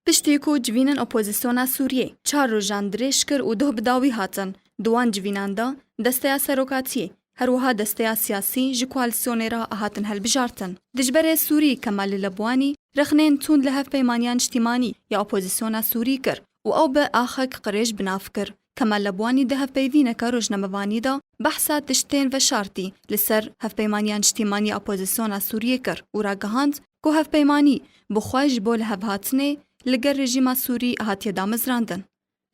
پشتی کو جوینن اپوزیسیونا سوریه 4 روزان درێژ کرد و دوه بداوی هاتن. دوان جویناندا دەستەیا سەرۆکاتیە هەروەها دەستەیا سیاسی ji کوالسیۆنێرا هاتن هەلبژارتن. دژبەرێ سووری کەمال لەبوانی رەخنێن توند لە هەفپەیمانیان نیشتیمانی یا اپوزیسیۆنا سووری کرد و ئەو بە ئاخەک قڕێژ بناف کرد. کەمال لەبوانی دە هەفپەیڤینەکە ڕۆژنەمەوانیدا بەحسا تشتێن ڤەشارتی لەسەر هەفپەیمانیان نیشتیمانی اپوزیسیۆنا سووریە کرد و ڕاگەهاند کو هەفپەیمانی بخواش بۆ لە هەڤهاتنێ لەگەر رژیما سووری هاتیە دامەزراندن.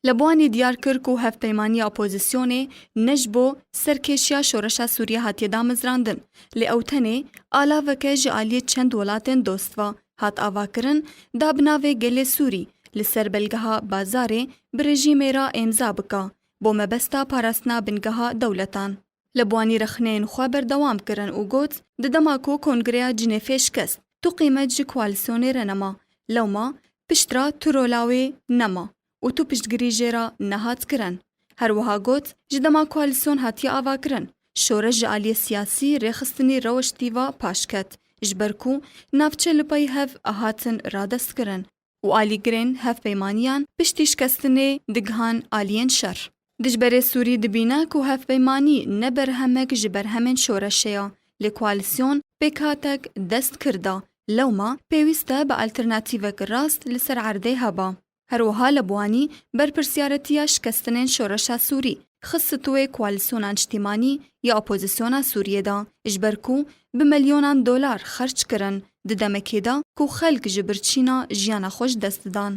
لەبوانی دیار کرد و هەفپەیمانی ئاپۆزیسیۆنێ نەش بۆ سەرکێشیا شۆڕەشا سووریا هاتیە دامەزراندن لێ ئەو تەنێ ئالاڤەکە ji aliyê çend welatên dostva hat avakirin da binavê gelê Sûrî li ser belgeha bazarê bi rejîmê ra êmza bika bo mebesta parastina bingeha dewletan. Lebwanî rexneyên xwe berdewam kirin û got di dema ku Kongreya Cinêfê şikest tu qîmet ji koalîsyonê re nema lewma piştra tu rolawê nema û tu piştgirî jê ra nehat kirin. Herwiha got ji dema koalîsyon hatiye avakirin. Şoreş ji aliyê siyasî rêxistinî reweştîva paşket ji ber ku navçe li pey hev hatin radestkirin û alîgirên hevpeymaniyan piştî şikestinê digihan aliyên şer. Dijberê Sûrî dibîne ku hevpeymanî ne berhemek ji berhemên şoreşê ya lê koalîsyon pêk hatek dest kirda lewma pêwîst e bi alternatîvek rast li ser erdê heba. هەروەها لەبوانی بەرپرسیارەتیە شکستنên şoreşa Sûrî xistitûyê koalîsyona niştîmanî ya opozîsyona Sûriyê da ji ber ku bi milyonan dolar xerç kirin di demekê da ku xelk ji birçîna jiyana xwe ji dest didan.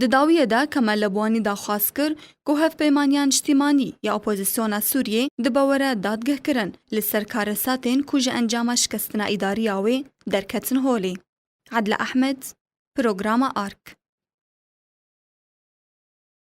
Di dawiyê de Kemal Lebwanî daxwaz kir ku hevpeymaniya niştîmanî ya opozîsyona Sûriyê dibe were dadgeh kirin li ser karesatên ku ji encama şikestina îdariya wê derketin holê. Adile Ehmed, Programa Ark.